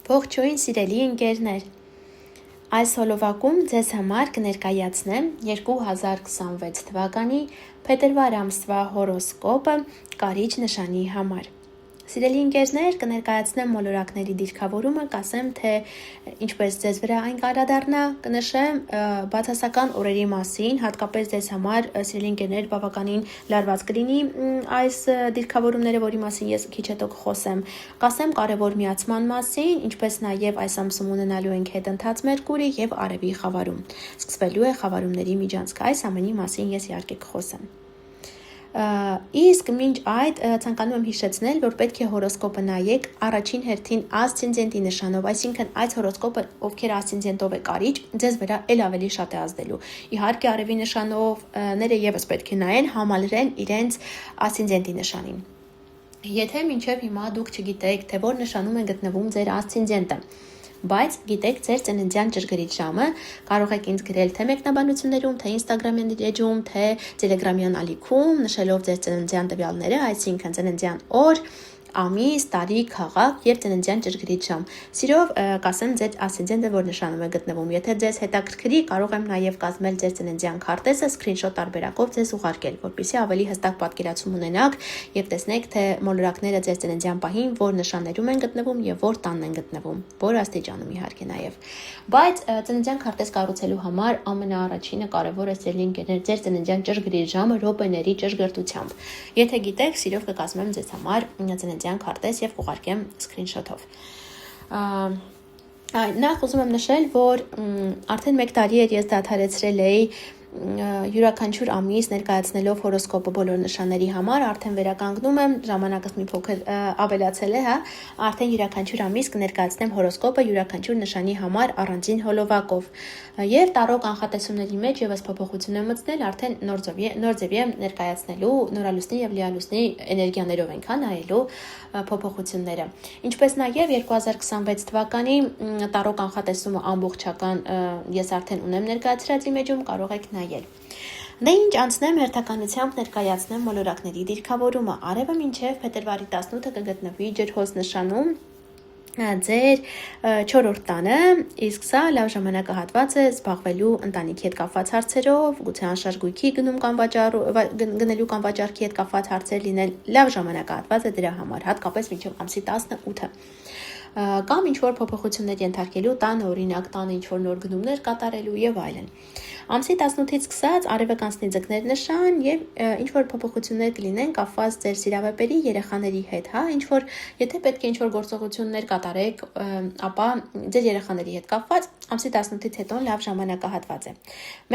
Ողջույն սիրելի ընկերներ, այս հոլովակում ձեզ համար կներկայացնեմ 2026 թվականի փետրվար ամսվա հորոսկոպը կարիճ նշանի համար։ Սիրելի ընկերներ, կներկայացնեմ մոլորակների դիրքավորումը, կասեմ, թե ինչպես ձեզ վրա այն կանդրադառնա, կնշեմ բացասական օրերի մասին, հատկապես ձեզ համար, սիրելի ընկերներ, բավականին լարված կլինի այս դիրքավորումները, որի մասին ես քիչ հետո կխոսեմ, կասեմ կարևոր միացման մասին, ինչպես նաև այս ամսում ունենալու ենք հետընթաց Մերկուրի եւ Արևի խավարում։ Սկսվելու է խավարումների միջանցքը, այս ամենի մասին ես իհարկե կխոսեմ։ Իսկ մինչ այդ ցանկանում եմ հիշեցնել, որ պետք է հորոսկոպը նայեք առաջին հերթին ասցենդենտի նշանով, այսինքն այս հորոսկոպը ովքեր ասցենդենտով է կարիճ, ձեզ վրա էլ ավելի շատ է ազդելու։ Իհարկե Արևի նշանովները եւս պետք է նայեն, համալրեն իրենց ասցենդենտի նշանին։ Եթե մինչև հիմա դուք չգիտեք, թե որ նշանում է գտնվում ձեր ասցենդենտը, բայց գիտեք ձեր ծննդյան ճշգրիտ ժամը, կարող եք ինձ գրել թե մեկնաբանություններում, թե Instagram-յան էջում, թե Telegram-յան ալիքում, նշելով ձեր ծննդյան տվյալները, այսինքն ծննդյան օր, ամիս, տարի, քաղաք եւ ծննդյան ճշգրիտ ժամ։ Սիրով կասեմ ձեր ասցենդենտը որ նշանում է գտնվում։ Եթե ձեզ հետաքրքրի, կարող եմ նաեւ կազմել ձեր ծննդյան քարտեզը սկրինշոտ տարբերակով ձեզ ուղարկել, որպեսզի ավելի հստակ պատկերացում ունենաք եւ տեսնեք, թե մոլորակները ձեր ծննդյան պահին որ նշաններում են գտնվում եւ որ տանն են գտնվում, որ աստիճանում իհարկե նաեւ։ Բայց ծննդյան քարտեզ կառուցելու համար ամենաառաջինը կարևոր է ձեր ծննդյան ճշգրիտ ժամը րոպեների ճշգրտությամբ։ Եթե գիտեք, սիրով կկազմեմ ձեզ համար ծննդյան քարտեզ եւ կուղարկեմ սկրինշոթով։ Նախ ուզում եմ նշել, որ արդեն 1 տարի էր ես դադարեցրել էի յուրաքանչյուր ամիս ներկայացնելով հորոսկոպը բոլոր նշանների համար, արդեն վերականգնում եմ, ժամանակս մի փոքր ավելացել է, արդեն յուրաքանչյուր ամիս կներկայացնեմ հորոսկոպը յուրաքանչյուր նշանի համար առանձին հոլովակով։ Եվ տարող անխատեսումների մեջ եւս փոփոխություն եմ մտցնել, արդեն նոր ձևի եմ ներկայացնելու նորալուսնի եւ լիալուսնի էներգիաներով ենք նայելու փոփոխությունները։ Ինչպես նաեւ 2026 թվականի տարող անխատեսումը ամբողջական ես արդեն ունեմ ներկայացրած իմ էջում, կարող եք նայել։ Դե ինչ անցնեմ հերթականությամբ ներկայացնեմ մոլորակների դիրքավորումը։ Արևը մինչև փետրվարի 18-ը կգտնվի ջրհոս նշանում ձեր 4-րդ տանը, իսկ սա լավ ժամանակահատված է զբաղվելու ընտանիքի հետ կապված հարցերով, գուցե անշարժ գույքի գնելու կամ վաճառքի հետ կապված հարցեր լինեն, լավ ժամանակահատված է դրա համար, հատկապես մինչև ամսի 18-ը։ Կամ ինչ-որ փոփոխություններ ենթարկելու տանը, օրինակ տանը ինչ-որ նոր գնումներ կատարելու եւ այլն։ Ամսի 18-ից սկսած արևը կանցնի ձկներ նշան եւ ինչ-որ փոփոխություններ կլինեն կապված ձեր սիրավեպերի երեխաների հետ, ինչ-որ եթե պետք է ինչ-որ գործողություններ կատարեք, ապա ձեր երեխաների հետ կապված ամսի 18-ից հետո լավ ժամանակահատված է։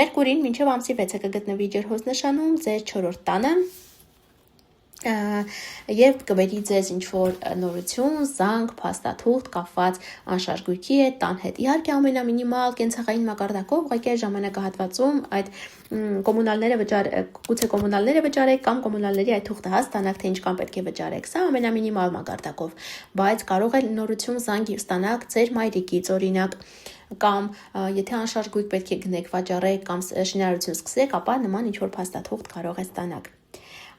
Մերկուրին մինչև ամսի 6-ը կգտնվի ջրհոս նշանում ձեր 4-րդ տանը եւ կբերի ձեզ ինչ-որ նորություն, զանգ, փաստաթուղթ կապված անշարժ գույքի հետ, տան հետ։ Իհարկե ամենամինիմալ կենցաղային մակարդակով ուղղակի ժամանակահատվածում այդ գուցե կոմունալները վճարեք կամ կոմունալների այդ թուղթը ստանաք, թե ինչքան պետք է վճարեք։ Սա ամենամինիմալ մակարդակով, բայց կարող է նորություն, զանգ ստանաք ձեր մայրիկից, օրինակ, կամ եթե անշարժ գույք պետք է գնեք, վաճառեք կամ շինարարություն սկսեք, ապա նման ինչ-որ փաստաթուղթ կարող է ստանաք։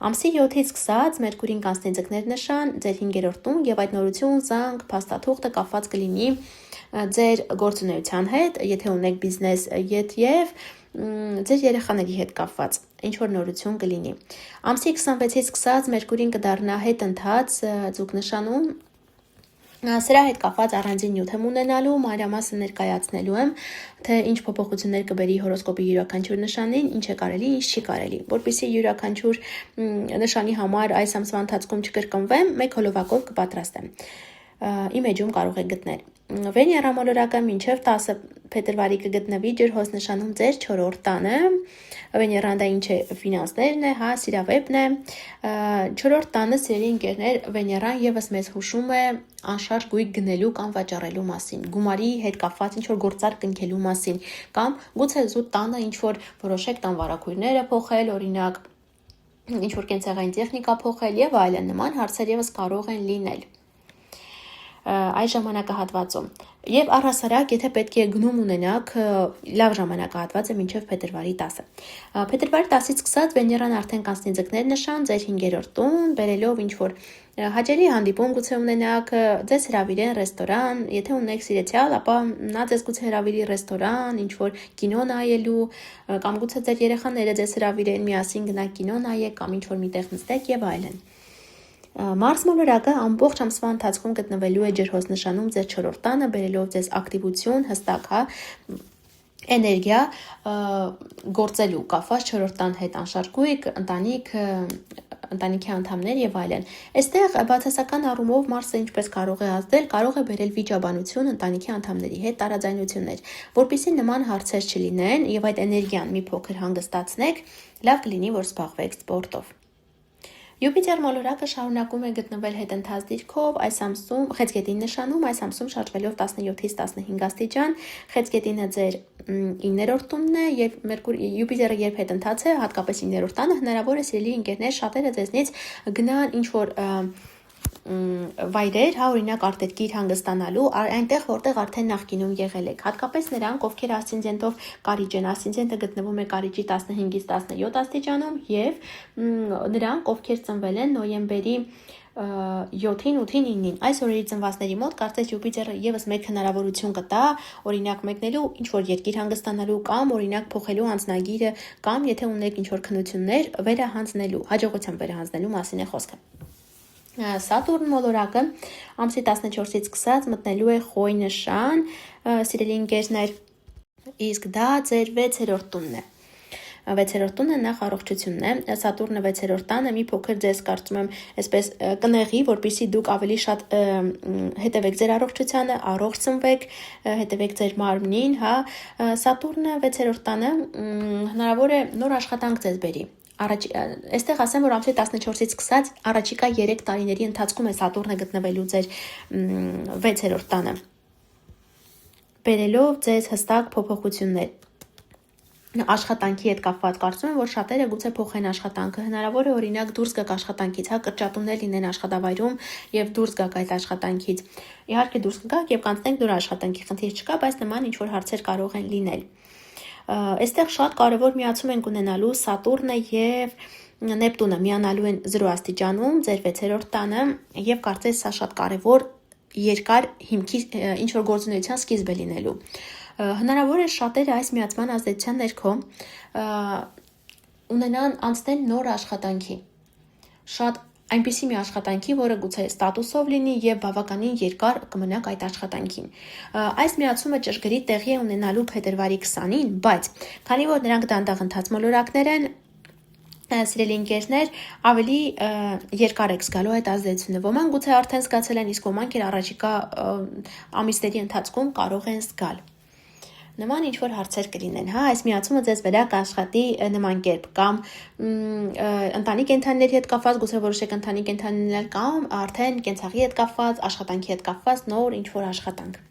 Ամսի 7-ից սկսած Մերկուրին կանցնի ձկներ նշան ձեր 5-րդ տուն եւ այդ նորություն, զանգ, փաստաթուղթը կապված կլինի ձեր գործունեության հետ, եթե ունեք բիզնես, եւ ձեր երեխաների հետ կապված ինչ որ նորություն կլինի։ Ամսի 26-ից սկսած Մերկուրին կդառնա հետընթաց ձուկ նշանում Սրա հետ կապված առանձին նյութ եմ ունենալու, մանրամասն ներկայացնելու եմ, թե ինչ փոփոխություններ կբերի հորոսկոպի յուրաքանչյուր նշանին, ինչ է կարելի, ինչ չի կարելի, որպեսզի յուրաքանչյուր նշանի համար այս ամսվա ընթացքում չկրկնվեմ, մեկ հոլովակով կպատրաստեմ։ Իմ էջում կարող եք գտնել։ Վեներա մոլորակը մինչև 10 փետրվարի կգտնվի ջրհոս նշանում ձեր 4-րդ տանը։ Վեներան դա ինչ է, ֆինանսներն է, սիրավեպն է։ 4-րդ տանը սիրելի ընկերներ, Վեներան եւս մեզ հուշում է անշարժ գույք գնելու կամ վաճառելու մասին, գումարի հետ կապված ինչ-որ գործարք կնքելու մասին, կամ գուցե զուտ տանը ինչ-որ որոշեք տան վարակույրները փոխել, օրինակ ինչ-որ կենցաղային տեխնիկա փոխել եւ այլն նման հարցեր եւս կարող են լինել։ Այս ժամանակահատվածում Եվ առհասարակ, եթե պետք է գնում ունենաք, լավ ժամանակահատված է մինչև փետրվարի 10-ը։ Փետրվարի 10-ից սկսած Վեներան արդեն կանցնի ձկներ նշան, ձեր 5-րդ տուն, բերելով ինչ-որ հաճելի հանդիպում գուցե ունենաք, ձեզ հրավիրեն ռեստորան, եթե ունեք սիրեցյալ, ապա նա ձեզ գուցե հրավիրի ռեստորան, ինչ-որ կինո նայելու, կամ գուցե ձեր երեխաները ձեզ հրավիրեն, միասին գնաք կինո նայեք, կամ ինչ-որ միտեղ նստեք եւ այլն։ Մարս մոլորակը ամբողջ ամսվա ընթացքում գտնվելու է ջրհոս նշանում ձեր 4-րդ տանը, բերելով ձեզ ակտիվություն, հստակ, էներգիա գործելու, կապված 4-րդ տան հետ, անշարժույթ, ընտանիքի անդամներ եւ այլն։ Այստեղ բացասական առումով Մարսը ինչպես կարող է ազդել, կարող է բերել վիճաբանություն ընտանիքի անդամների հետ, տարաձայնություններ, որpիսի նման հարցեր չլինեն եւ այդ էներգիան մի փոքր հանգստացնեք, լավ կլինի, որ զբաղվեք սպորտով։ Յուպիտեր մոլորակը շարունակում է գտնվել հետընթաց դիրքով այս ամսում խեցգետին նշանում, այս ամսում շարժվելով 17-ից 15 աստիճան, խեցգետինը ձեր 9-րդ տունն է եւ Յուպիտերը երբ հետընթաց է, հատկապես 9-րդ տանը, հնարավոր է սիրելի ընկերներ շատերը ձեզնից գնան ինչ-որ վայրեր, օրինակ արտերկիր հանգստանալու, այնտեղ որտեղ արդեն նախկինում եղել եք, հատկապես նրանք, ովքեր ասցենդենտով կարիճ են, ասցենդենտը գտնվում է կարիճի 15-ից 17 աստիճանում եւ նրանք, ովքեր ծնվել են նոյեմբերի 7-ին, 8-ին, 9-ին, այս օրերի ծնվածների մոտ կարծես Յուպիտերը եւս մեկ հնարավորություն կտա, օրինակ մեկնելու ինչ-որ երկիր հանգստանալու կամ օրինակ փոխելու անձնագիրը կամ եթե ունեք ինչ-որ քննություններ վերահանձնելու, հաջողությամբ վերահանձնելու մասին է խոսքը։ Սատուրն մոլորակը ամսի 14-ից սկսած մտնելու է խոյ նշան, սիրելի ընկերներ, իսկ դա ձեր 6-րդ տունն է։ 6-րդ տունը նախ առողջությունն է, Սատուրնը 6-րդ տանը մի փոքր ձեզ կարծում եմ այսպես կնեղի, որպեսզի դուք ավելի շատ հետևեք ձեր առողջությանը, առողջ ծնվեք, հետևեք ձեր մարմնին, Սատուրնը 6-րդ տանը հնարավոր է նոր աշխատանք ձեզ բերի։ Այստեղ ասեմ, որ ամսի 14-ից սկսած առաջիկա 3 տարիների ընթացքում է Սատուրնը գտնվելու ձեր 6-րդ տանը, բերելով ձեզ հստակ փոփոխություններ։ Աշխատանքի հետ կապված կարծում եմ, որ շատերը գուցե փոխեն աշխատանքը, հնարավոր է օրինակ դուրս գաք աշխատանքից, կրճատումներ լինեն աշխատավայրում եւ դուրս գաք այդ աշխատանքից։ Իհարկե դուրս գաք եւ կանցնենք նոր աշխատանքի, խնդիր չկա, բայց նման ինչ որ հարցեր կարող են լինել։ Այստեղ շատ կարևոր միացում ենք ունենալու Սատուրնը եւ Նեպտունը միանալու են 0 աստիճանում ձեր 6-րդ տանը եւ կարծես սա շատ կարևոր երկար հիմքի ինչ որ գործունեության սկիզբ է լինելու։ Հնարավոր է շատերը այս միացման ազդեցության ներքո ունենան անցնել նոր աշխատանքի։ Շատ այնպիսի մի աշխատանքի, որը գուցե ստատուսով լինի եւ բավականին երկար կմնաք այդ աշխատանքին։ Այս միացումը ճշգրիտ տեղի է ունենալու փետրվարի 20-ին, բայց քանի որ նրանք դանդաղ ընթաց մոլորակներ են, սիրելի ընկերներ, ավելի երկար եք զգալու այդ ազդեցությունը։ Ոմանք գուցե արդեն զգացել են, իսկ ոմանք էլ առաջիկա ամիսների ընթացքում կարող են զգալ։ Նման ինչ-որ հարցեր կլինեն, այս միացումը ձեզ վրա կաշխատի նման կերպ, կամ ընտանի կենդանիների հետ կապված, գուցե որոշեք ընտանի կենդանիներ կամ արդեն կենցաղի հետ կապված, աշխատանքի հետ կապված նոր ինչ-որ աշխատանք։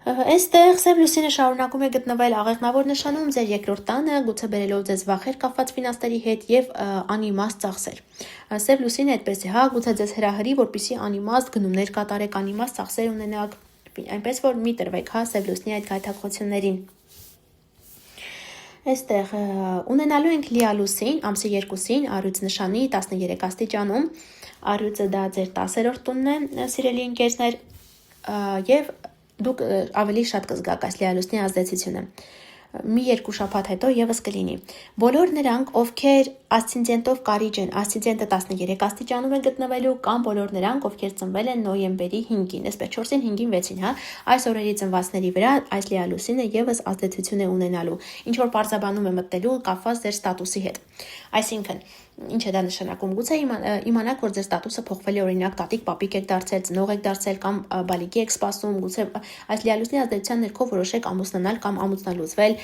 Այստեղ Սև լուսինը շարունակում է գտնվել աղեղնավոր նշանում ձեր 2-րդ տանը, գուցե բերելով ձեզ վախեր կապված ֆինանսների հետ եւ անիմաստ ծախսեր։ Սև լուսինը այդպես է, գուցե ձեզ հրահրի, որպեսզի անիմաստ գնումներ կատարեք, անիմաստ ծախսեր ունենաք, այնպես որ մի տրվեք Սև լուսնի այդ գայթակղություններին։ Այստեղ ունենալու ենք լիալուսին ամսի 2-ին առյուծ նշանի 13 աստիճանում, առյուծը դա ձեր 10-րդ տունն է, սիրելի ընկերներ, եւ դուք ավելի շատ կզգաք այս լիալուսնի ազդեցությունը։ Մի 2 շաբաթ հետո եւս կլինի։ Բոլոր նրանք, ովքեր ասցենդենտով կարիճ են, ասցենդենտը 13 աստիճանում է գտնվելու, կամ բոլոր նրանք, ովքեր ծնվել են նոյեմբերի 5-ին, այսպես 4-ին, 5-ին, 6-ին, այս օրերի ծնվածների վրա այս լիալուսինը եւս ազդեցություն է ունենալու, ինչ որ պարզաբանում է մտնելու կապված ձեր ստատուսի հետ։ Այսինքն, ինչ է դա նշանակում, գուցե իմանաք, որ ձեր ստատուսը փոխվել է, օրինակ տատիկ, պապիկ եք դարձել, ծնող եք դարձել կամ բալիկի եք սպասում, գուցե այս լիալուսնի ազդեցության ներքո որոշեք ամուսնանալ կամ ամուսնալուծվել,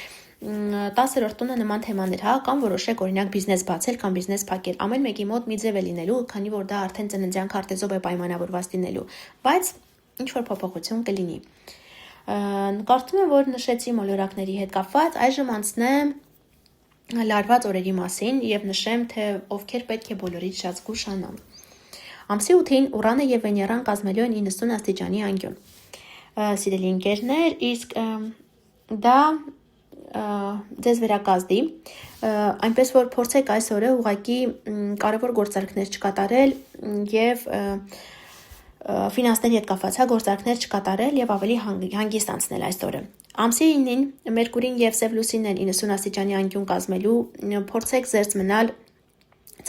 10-րդ տունը նման թեմաներ, կամ որոշեք օրինակ բիզնես բացել կամ բիզնես փակել, ամեն մեկի մոտ մի ձև է լինելու, քանի որ դա արդեն ծննդյան քարտեզով է պայմանավորված լինելու, բայց ինչ որ փոփոխություն կլինի։ Կարծում եմ, որ նշեցի մոլորակների հետ կապված, այժմ անցնեմ լարված օրերի մասին եւ նշեմ, թե ովքեր պետք է բոլորից շատ զգուշանան։ Ամսի 8-ին Ուրանը եւ Վեներան կազմելու են 90 աստիճանի անկյուն։ սիրելի ընկերներ, իսկ դա ձեզ վերակազդի, այնպես որ փորձեք այս օրը ուղղակի կարևոր գործարքներ չկատարել եւ ֆինանսների հետ կապված գործարքներ չկատարել եւ ավելի հանգիստ անցնել այս օրը։ Ամսի 9-ին Մերկուրին եւ Սև լուսինն են 90 աստիճանի անկյուն կազմելու, փորձեք զերծ մնալ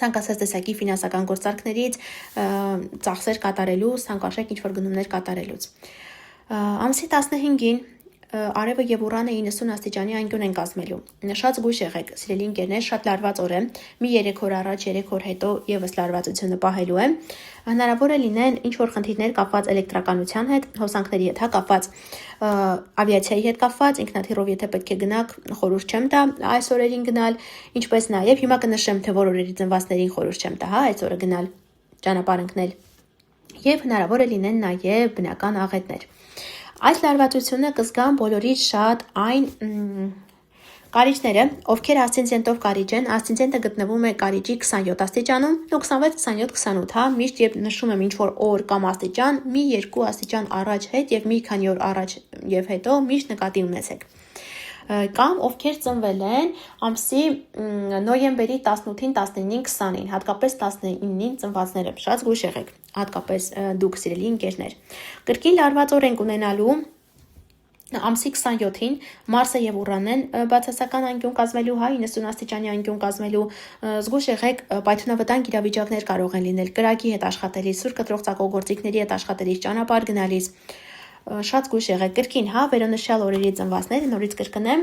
ցանկացած տեսակի ֆինանսական գործարքներից, ծախսեր կատարելու, ցանկաշեք ինչ-որ գնումներ կատարելուց։ Ամսի 15-ին Արևը եւ Ուրանը 90 աստիճանի անկյուն են կազմելու։ Շատ զգույշ եղեք, սիրելի ընկերներ, շատ լարված օր է։ Մի 3 օր առաջ, 3 օր հետո եւս լարվածությունը պահելու է։ Հնարավոր է լինեն ինչ որ խնդիրներ կապված էլեկտրականության հետ, հոսանքների հետ, կապված ավիացիայի հետ կապված, ինքնաթիռով եթե պետք է գնաք, խորհուրդ չեմ տա այս օրերին գնալ, ինչպես նաեւ հիմա կնշեմ, թե որ օրերի ծնվածներին խորհուրդ չեմ տա, այս օրը գնալ, ճանապարհ ընկնել։ Եվ հնարավոր է լինեն նաեւ բնական աղետներ։ Այս լարվածությունը կզգան բոլորից շատ այն կարիճները, ովքեր ասցենդենտով կարիճ են, ասցենդենտը գտնվում է կարիճի 27 աստիճանում, 26, 27, 28, հա, միշտ երբ նշում եմ ինչ-որ օր կամ աստիճան, մի 2 աստիճան առաջ հետ եւ մի քանի օր առաջ եւ հետո միշտ նկատի ունեցեք։ Կամ ովքեր ծնվել են ամսի նոյեմբերի 18-ին, 19-ին, 20-ին, հատկապես 19-ին ծնվածները, շատ զգույշ եղեք, հատկապես դուք սիրելի ընկերներ։ Կրկին լարված օր ենք ունենալու ամսի 27-ին Մարսը եւ Ուրանն են բացասական անկյուն կազմելու, 90 աստիճանի անկյուն կազմելու, զգույշ եղեք, պայթյունավտանգ իրավիճակներ կարող են լինել կրակի հետ աշխատելիս, սուր կտրող ծակողգործիքների հետ աշխատելիս, ճանապարհ գնալիս, շատ զգույշ եղեք, կրկին, վերոնշյալ օրերի ծնվածները, նորից կրկնեմ,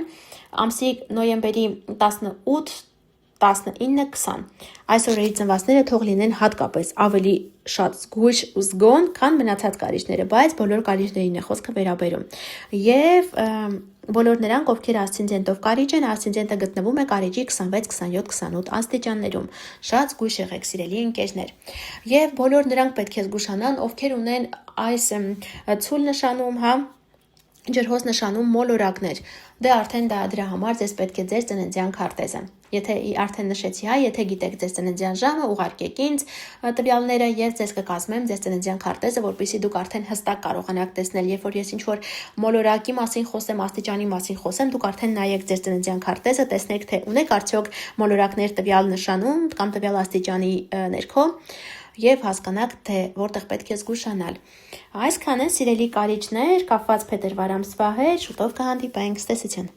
ամսի նոյեմբերի 18, 19, 20, այս օրերի ծնվածները թող լինեն հատկապես ավելի շատ զգույշ ու զգոն, քան մնացած կարիճները, բայց բոլոր կարիճներին է խոսքը վերաբերում։ Եվ բոլոր նրանք, ովքեր ասցենդենտով կարիճ են, ասցենդենտը գտնվում է կարիճի 26, 27, 28 աստիճաններում։ Շատ զգույշ եղեք, սիրելի ընկերներ։ Եվ բոլոր նրանք պետք է զգուշանան, ովքեր ունեն այս ցուլ նշանում, ջրհոս նշանում մոլորակներ, դե արդեն դրա համար ձեզ պետք է ձեր ծննդյան քարտեզը։ Եթե արդեն նշեցի, եթե գիտեք ձեր ծննդյան ժամը, ուղարկեք ինձ տվյալները եւ ձեզ կկազմեմ ձեր ծննդյան քարտեզը, որպեսզի դուք արդեն հստակ կարողանաք տեսնել, երբ որ ես ինչ-որ մոլորակի մասին խոսեմ, աստիճանի մասին խոսեմ, դուք արդեն նայեք ձեր ծննդյան քարտեզը, տեսնեք, թե ունեք արդյոք մոլորակներ տվյալ նշանում կամ տվյալ աստիճանի ներքո եւ հասկանաք, թե որտեղ պետք է զգուշանալ։ Այսքանը սիրելի կարիճներ, կապված փետրվար ամսվա հետ, շուտով կհանդիպենք, ցտեսություն։